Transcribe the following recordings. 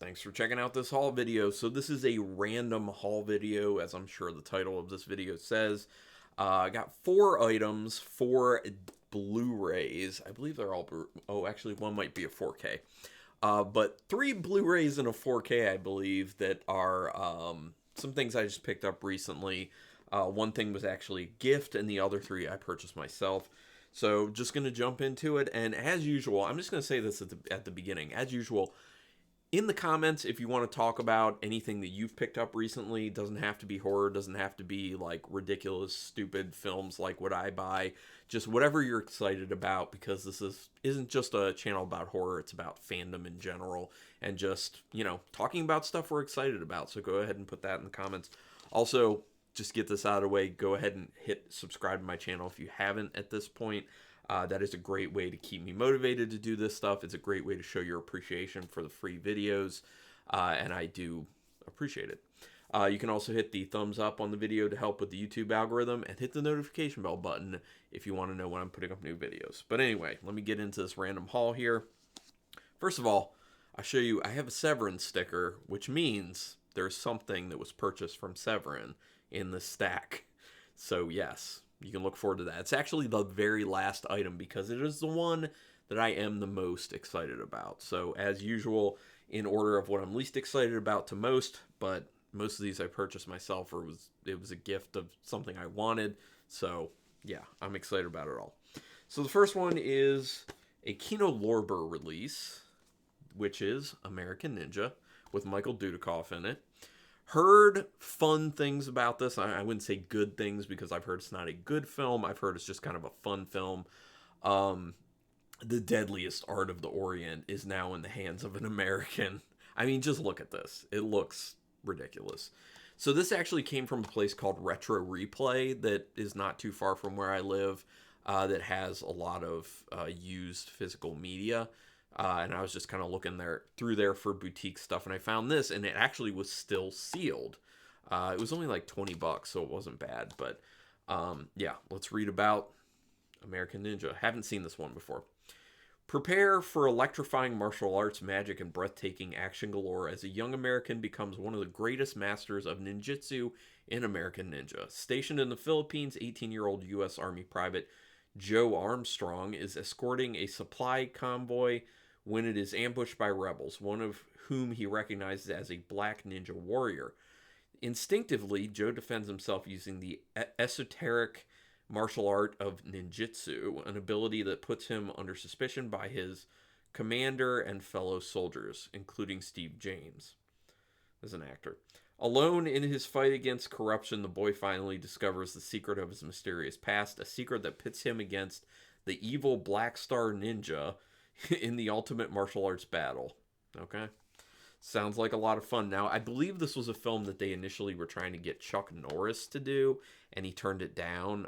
Thanks for checking out this haul video. So this is a random haul video, as I'm sure the title of this video says. I got 4 items, 4 Blu-rays. I believe they're all, oh, actually one might be a 4K. But 3 Blu-rays and a 4K, I believe, that are some things I just picked up recently. One thing was actually a gift, and the other 3 I purchased myself. So just going to jump into it, and as usual, I'm just going to say this at the beginning. As usual, in the comments, if you want to talk about anything that you've picked up recently, doesn't have to be horror, doesn't have to be like ridiculous, stupid films like what I buy, just whatever you're excited about, because this isn't just a channel about horror, it's about fandom in general, and just, you know, talking about stuff we're excited about. So go ahead and put that in the comments. Also, just get this out of the way, go ahead and hit subscribe to my channel if you haven't at this point. That is a great way to keep me motivated to do this stuff. It's a great way to show your appreciation for the free videos, and I do appreciate it. You can also hit the thumbs up on the video to help with the YouTube algorithm, and hit the notification bell button if you want to know when I'm putting up new videos. But anyway, let me get into this random haul here. First of all, I'll show you, I have a Severin sticker, which means there's something that was purchased from Severin in the stack. So yes, you can look forward to that. It's actually the very last item because it is the one that I am the most excited about. So as usual, in order of what I'm least excited about to most, but most of these I purchased myself, or it was a gift of something I wanted. So yeah, I'm excited about it all. So the first one is a Kino Lorber release, which is American Ninja with Michael Dudikoff in it. Heard fun things about this. I wouldn't say good things because I've heard it's not a good film. I've heard it's just kind of a fun film. The deadliest art of the Orient is now in the hands of an American. I mean, just look at this. It looks ridiculous. So this actually came from a place called Retro Replay that is not too far from where I live, that has a lot of used physical media. And I was just kind of looking through there for boutique stuff, and I found this, and it actually was still sealed. It was only like $20, so it wasn't bad. But yeah, let's read about American Ninja. Haven't seen this one before. Prepare for electrifying martial arts, magic, and breathtaking action galore as a young American becomes one of the greatest masters of ninjutsu in American Ninja. Stationed in the Philippines, 18-year-old U.S. Army Private Joe Armstrong is escorting a supply convoy when it is ambushed by rebels, one of whom he recognizes as a black ninja warrior. Instinctively, Joe defends himself using the esoteric martial art of ninjutsu, an ability that puts him under suspicion by his commander and fellow soldiers, including Steve James as an actor. Alone in his fight against corruption, the boy finally discovers the secret of his mysterious past, a secret that pits him against the evil Black Star Ninja in the ultimate martial arts battle. Okay? Sounds like a lot of fun. Now, I believe this was a film that they initially were trying to get Chuck Norris to do, and he turned it down.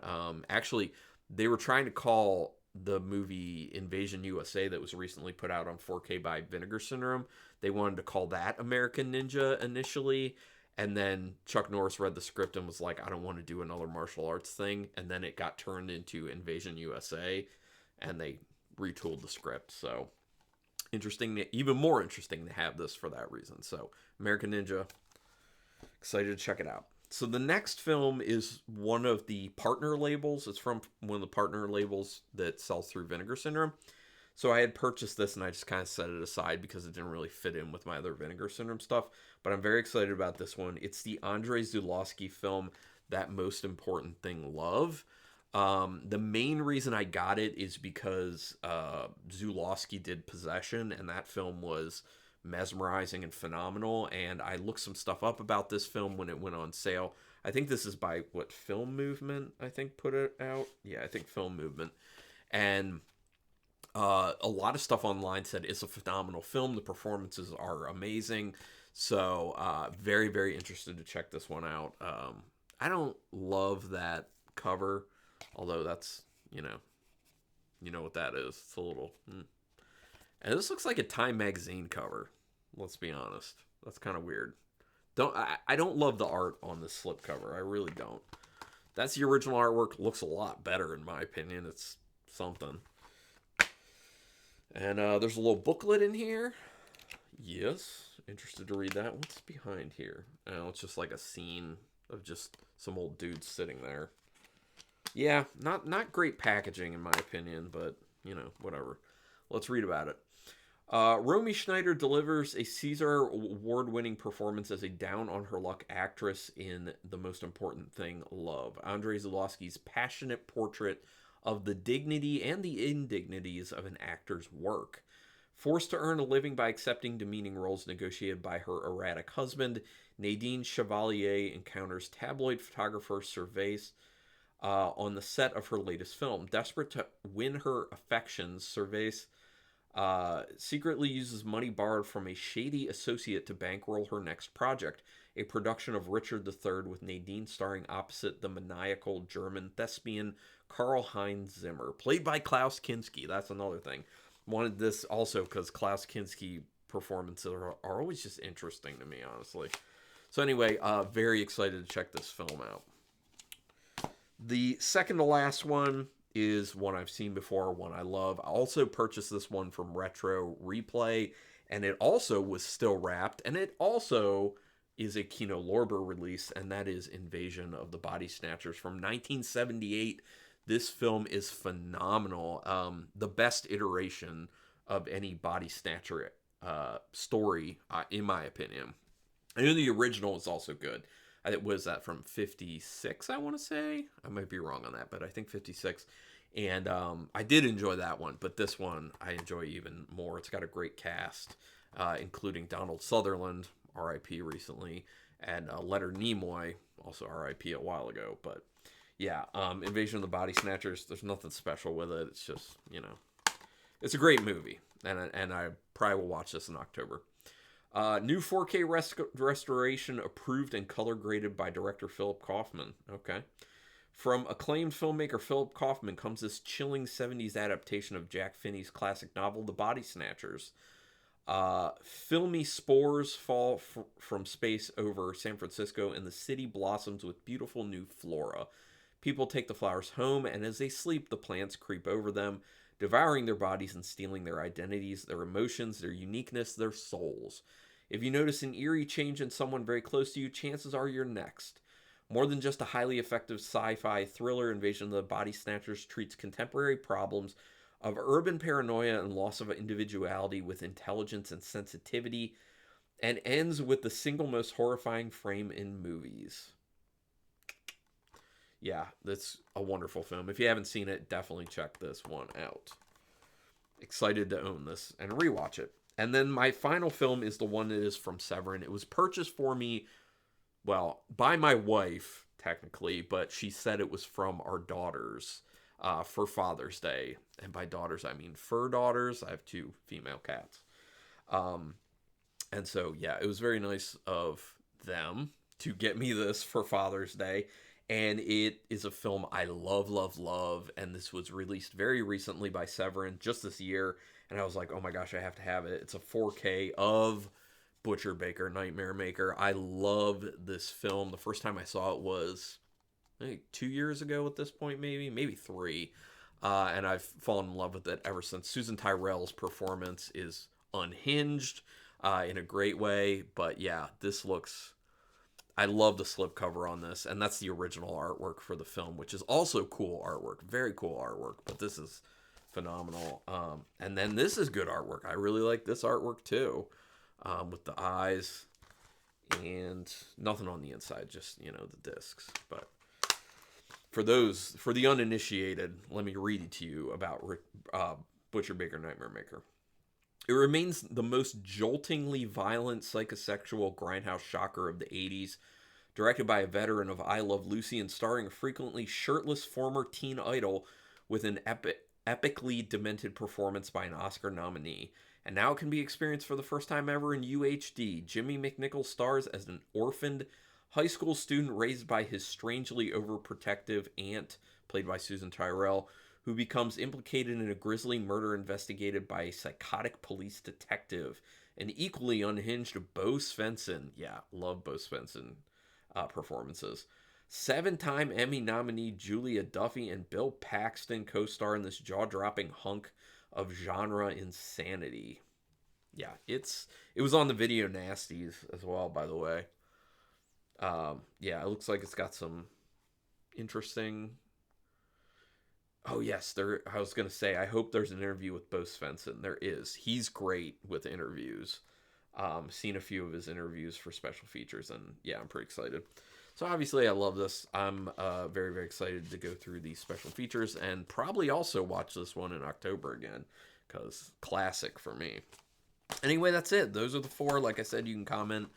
Actually, they were trying to call the movie Invasion USA that was recently put out on 4K by Vinegar Syndrome. They wanted to call that American Ninja initially, and then Chuck Norris read the script and was like, I don't want to do another martial arts thing. And then it got turned into Invasion USA, and they retooled the script. So interesting, even more interesting to have this for that reason. So American Ninja, excited to check it out. So the next film is one of the partner labels. It's from one of the partner labels that sells through Vinegar Syndrome. So I had purchased this, and I just kind of set it aside because it didn't really fit in with my other Vinegar Syndrome stuff. But I'm very excited about this one. It's the Andrei Zulawski film, That Most Important Thing, Love. The main reason I got it is because Zulawski did Possession, and that film was mesmerizing and phenomenal. And I looked some stuff up about this film when it went on sale. I think this is by, Film Movement, I think, put it out. Yeah, I think Film Movement. And a lot of stuff online said it's a phenomenal film. The performances are amazing. So very, very interested to check this one out. I don't love that cover, although that's, you know what that is. It's a little... And this looks like a Time magazine cover. Let's be honest. That's kind of weird. I don't love the art on this slipcover. I really don't. That's the original artwork. Looks a lot better in my opinion. It's something. And there's a little booklet in here. Yes. Interested to read that. What's behind here? Oh, it's just like a scene of just some old dudes sitting there. Yeah, not great packaging in my opinion, but whatever. Let's read about it. Romy Schneider delivers a Caesar Award-winning performance as a down-on-her-luck actress in The Most Important Thing, Love. Andrei Zulawski's passionate portrait of the dignity and the indignities of an actor's work. Forced to earn a living by accepting demeaning roles negotiated by her erratic husband, Nadine Chevalier encounters tabloid photographer Cervais on the set of her latest film. Desperate to win her affections, Cervais secretly uses money borrowed from a shady associate to bankroll her next project, a production of Richard III with Nadine starring opposite the maniacal German thespian Karl-Heinz Zimmer, played by Klaus Kinski. That's another thing. Wanted this also because Klaus Kinski performances are always just interesting to me, honestly. So anyway, very excited to check this film out. The second to last one is one I've seen before, one I love. I also purchased this one from Retro Replay, and it also was still wrapped, and it also is a Kino Lorber release, and that is Invasion of the Body Snatchers from 1978. This film is phenomenal. The best iteration of any Body Snatcher story, in my opinion. I know the original is also good. It was that from 56, I want to say. I might be wrong on that, but I think 56. And I did enjoy that one, but this one I enjoy even more. It's got a great cast, including Donald Sutherland, R.I.P. recently, and Leonard Nimoy, also R.I.P. a while ago. But yeah, Invasion of the Body Snatchers, there's nothing special with it. It's just, it's a great movie, and I probably will watch this in October. New 4K restoration approved and color graded by director Philip Kaufman. Okay. From acclaimed filmmaker Philip Kaufman comes this chilling 70s adaptation of Jack Finney's classic novel, The Body Snatchers. Filmy spores fall from space over San Francisco, and the city blossoms with beautiful new flora. People take the flowers home, and as they sleep, the plants creep over them, devouring their bodies and stealing their identities, their emotions, their uniqueness, their souls. If you notice an eerie change in someone very close to you, chances are you're next. More than just a highly effective sci-fi thriller, Invasion of the Body Snatchers treats contemporary problems of urban paranoia and loss of individuality with intelligence and sensitivity, and ends with the single most horrifying frame in movies. Yeah, that's a wonderful film. If you haven't seen it, definitely check this one out. Excited to own this and rewatch it. And then my final film is the one that is from Severin. It was purchased for me, well, by my wife, technically, but she said it was from our daughters for Father's Day. And by daughters, I mean fur daughters. I have 2 female cats. And so, yeah, it was very nice of them to get me this for Father's Day. And it is a film I love, love, love. And this was released very recently by Severin, just this year. And I was like, oh my gosh, I have to have it. It's a 4K of Butcher Baker, Nightmare Maker. I love this film. The first time I saw it was, I think, 2 years ago at this point, maybe 3. And I've fallen in love with it ever since. Susan Tyrrell's performance is unhinged in a great way. But yeah, this looks... I love the slipcover on this, and that's the original artwork for the film, which is also cool artwork. Very cool artwork, but this is phenomenal. And then this is good artwork. I really like this artwork too, with the eyes and nothing on the inside, just, the discs. But for the uninitiated, let me read it to you about Butcher Baker, Nightmare Maker. It remains the most joltingly violent psychosexual grindhouse shocker of the 80s, directed by a veteran of I Love Lucy and starring a frequently shirtless former teen idol with an epically demented performance by an Oscar nominee. And now it can be experienced for the first time ever in UHD. Jimmy McNichol stars as an orphaned high school student raised by his strangely overprotective aunt, played by Susan Tyrrell, who becomes implicated in a grisly murder investigated by a psychotic police detective. An equally unhinged Bo Svensson. Yeah, love Bo Svensson performances. 7-time Emmy nominee Julia Duffy and Bill Paxton co-star in this jaw-dropping hunk of genre insanity. Yeah, it was on the Video Nasties as well, by the way. Yeah, it looks like it's got some interesting. Oh yes, there. I was gonna say, I hope there's an interview with Bo Svensson. There is. He's great with interviews. Seen a few of his interviews for special features, and yeah, I'm pretty excited. So obviously, I love this. I'm very, very excited to go through these special features and probably also watch this one in October again, because classic for me. Anyway, that's it. Those are the four. Like I said, you can comment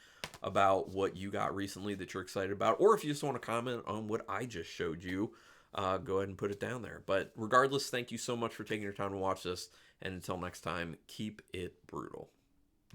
about what you got recently that you're excited about, or if you just want to comment on what I just showed you, go ahead and put it down there. But regardless, thank you so much for taking your time to watch this. And until next time, keep it brutal.